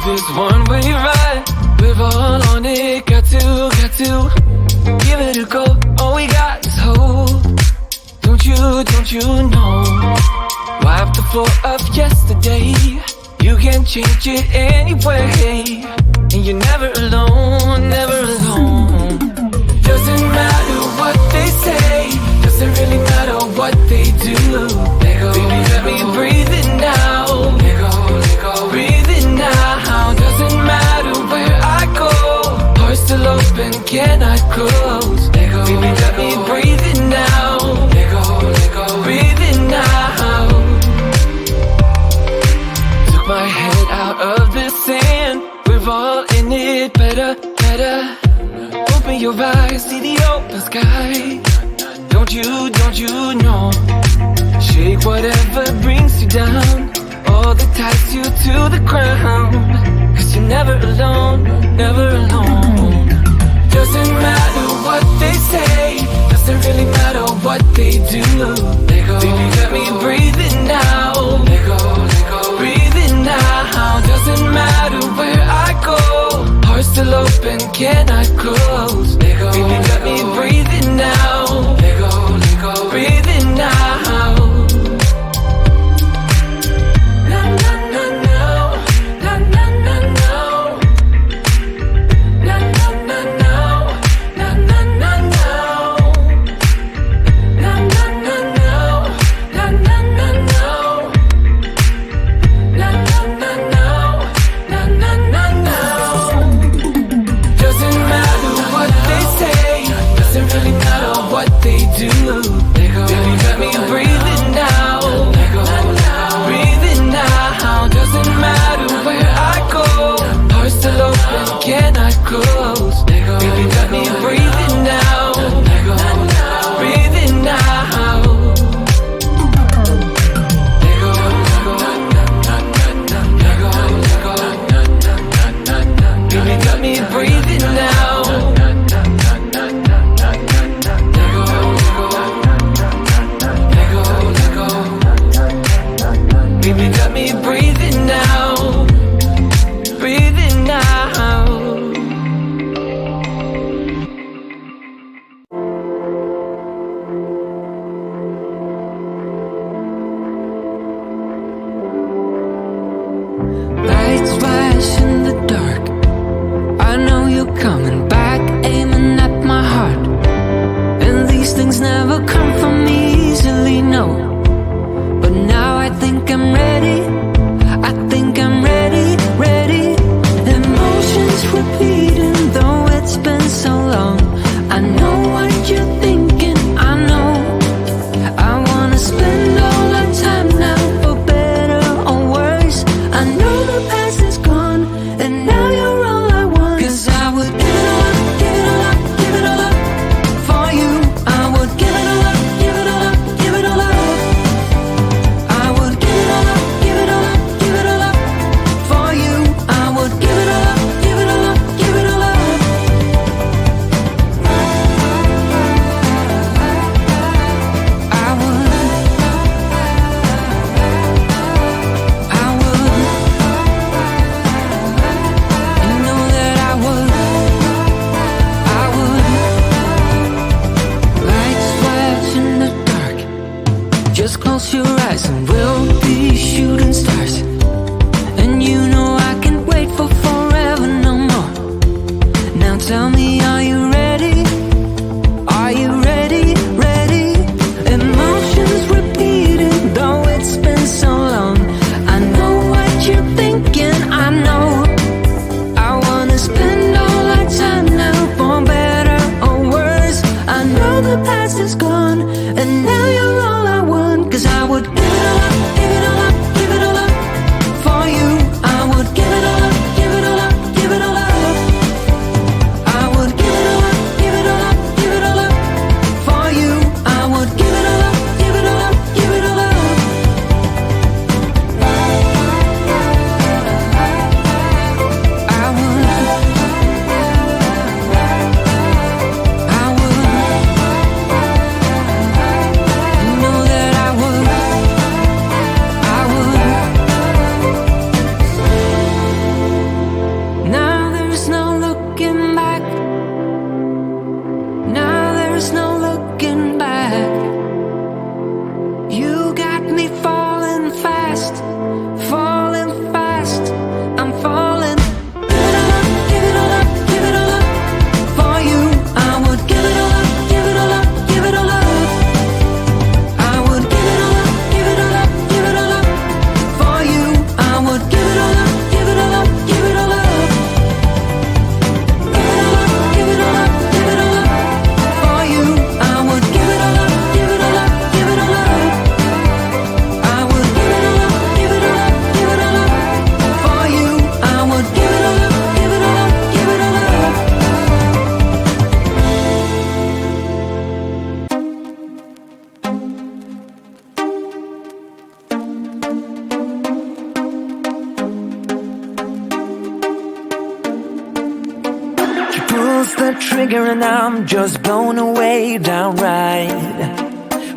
this one-way ride. We're all on it, got to give it a go. All we got is hope. Don't you know? Wipe the floor of yesterday. You can change it anyway. And you're never alone, never alone. Doesn't matter what they say, doesn't really matter what they do. Let go, baby, let me breathe it now. Let go, breathe it now. Doesn't matter where I go, heart's still open, cannot close. Let go, baby, let me breathe it now. Let go, breathe it now. Took my head out of the sand. We're all in it, better. Open your eyes, see the open sky. Don't you know? Shake whatever brings you down, all that ties you to the ground. Cause you're never alone, never alone. Doesn't matter what they say, doesn't really matter what they do. Let go, baby, let me breathe it now. Let go, breathe it now. Doesn't matter where I go, heart's still open, cannot close. Let go, baby, let me breathe it now. Let go, breathe it now. Na na na no, na na na no, na na na no, na na na no, na na na no, na na na no, na na na no, na na na no. Doesn't matter what they say, doesn't really matter what they do. Baby, let me breathe it now. Breathe it now. Doesn't matter where I go, heart's still open, cannot close. Baby, let me breathe it now. Breathe it now. Baby, let me breathe it now. Baby, let me breathe it now. Breathe it now. Lights flash in the dark, I know you're coming back, aiming at my heart. And these things never come from me easily, no. But now I think I'm ready, I think I'm ready. Emotions repeating, though it's been so long. I know what you're thinking, I know. I wanna spend all our time now, for better or worse. I know the past is gone, and now you're all I want. Cause I would pulls the trigger and I'm just blown away downright.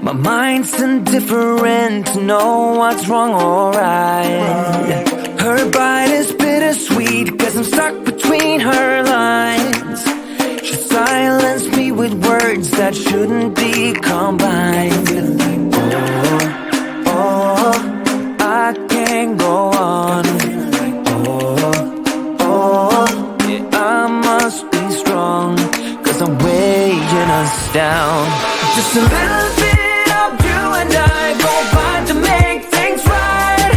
My mind's indifferent to know what's wrong or right. Her bite is bittersweet, cause I'm stuck between her lines. She silenced me with words that shouldn't be combined. Oh, I can't go on. Yeah, I must be strong, cause I'm weighing us down. Just a little bit of you and I go by to make things right.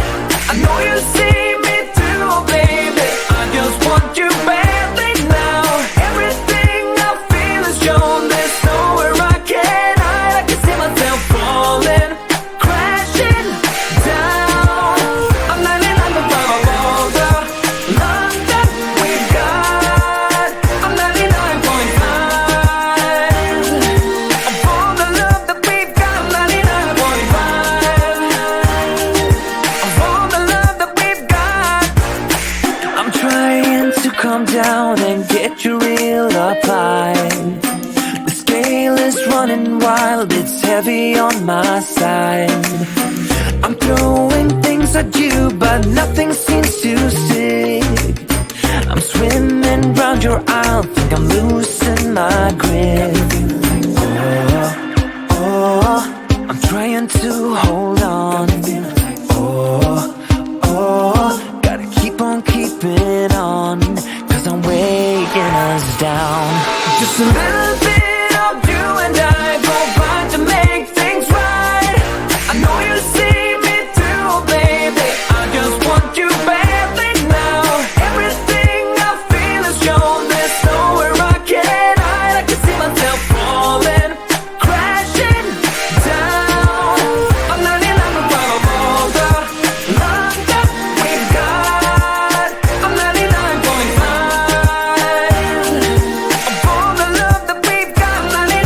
I know you see me too, baby. I just want you badly now. Everything I feel is shown. There's nowhere I can hide. I can see myself falling, crashing down. I'm 99.5 of all the love that we've got. I'm 99.5 of all the love that we've got. I'm 99.5 of all the love that we've got. I'm trying to calm down and get you real applied. The scale is running wild, it's heavy on my side. I'm throwing things at you, but nothing seems to stick. I'm swimming round your aisle, think I'm losing my grip. Oh, I'm trying to hold on. Oh, gotta keep on keeping on, cause I'm weighing us down. Just a little bit of you and I go by to make things right. I know you see me too, baby. I just want you badly now. Everything I feel is shown. There's nowhere I can hide. I can see myself falling, crashing down. I'm 99.5 of all the love that we've got. I'm 99.5 of all the love that we've got. I'm 99.5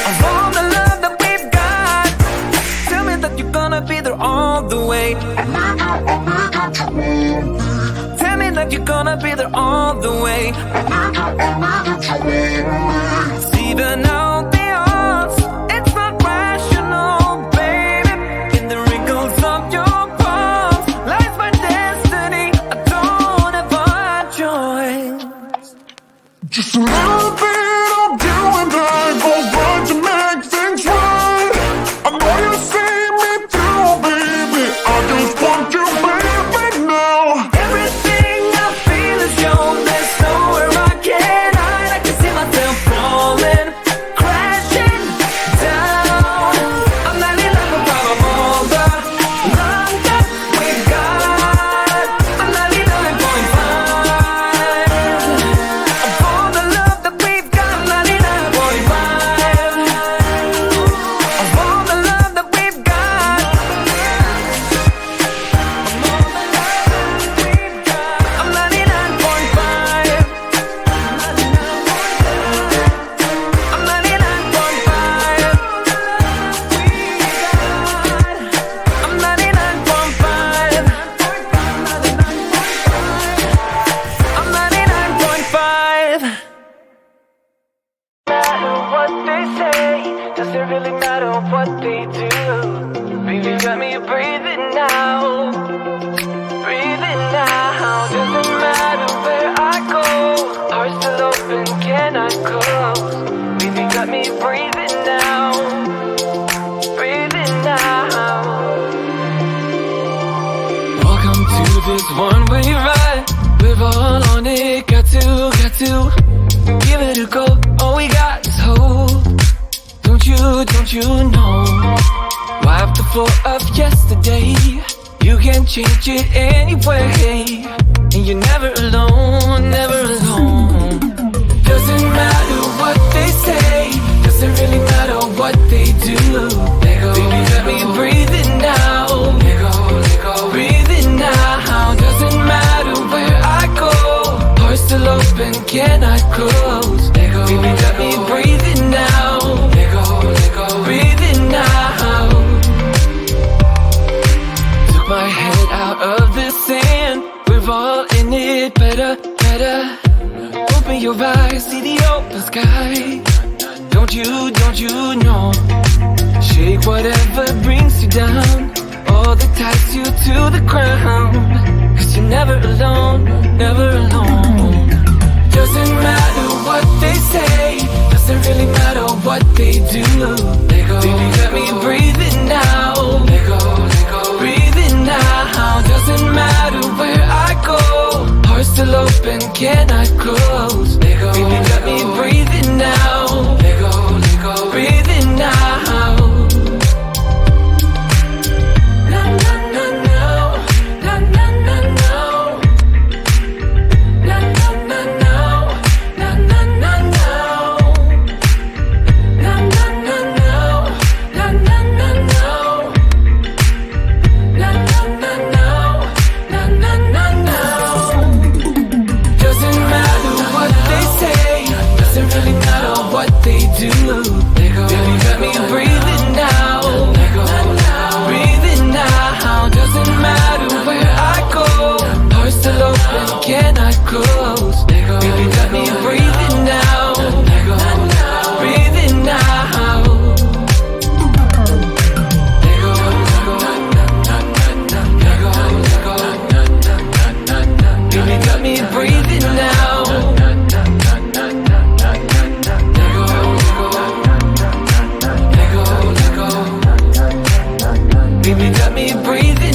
of all the love that we've got. Tell me that you're gonna be there all the way. Tell me that you're gonna be there all the way. Even out the odds, it's not rational, baby. In the wrinkles of your palms lies my destiny. I don't have a choice. Just a little bit of you and I go right to make things right. I know you see me too, baby. I just want you baby now. Everything I feel is shown. There's nowhere I can hide. I can see myself falling, crashing down. I'm 99.5 of all the love that we've got. I'm 99.5 of all the love that we've got. I'm 99.5 of all the love that we've got. I'm 99.5. I'm 99.5. I'm 99.5. I'm 99.5. Matter what they say, does it really matter what they do? Baby, got me breathing now, breathing now. Doesn't matter where I go, heart still open, can I close? Baby, got me breathing now, breathing now. Welcome to this one-way ride. We're all on it, got to give it a go. All we got is hope. Don't you know? Wipe the floor of yesterday. You can change it anyway. And you're never alone, never alone. Doesn't matter what they say, doesn't really matter what they do. Let go, baby, let me breathe it now. Let go, breathe it now. Doesn't matter where I go, heart still open, can I close? Let go, baby, let me breathe it now. Let go, breathe it now. Took my head out of the sand. We're all in it, better better. Open your eyes, see the open sky. Don't you know? Shake whatever brings you down, all that ties you to the ground. Cause you're never alone, never alone. Doesn't matter what they say, doesn't really matter what they do. Let go, baby, got me breathing now. Let go, breathing now. Doesn't matter where I go, heart still open, cannot close. Let go, baby, got me breathing now. Let go, breathing now. Na na na no, na na na no, na na na no, na na na no, na na na no, na na na no, na na na no, na na na no. Doesn't matter what they say, doesn't really matter what they do. Baby, got me breathing now. Breathing now. Doesn't matter where I go, heart still open, cannot close. Baby, got me breathing now. Breathing now. Baby, got me breathing now. Baby, got me breathing.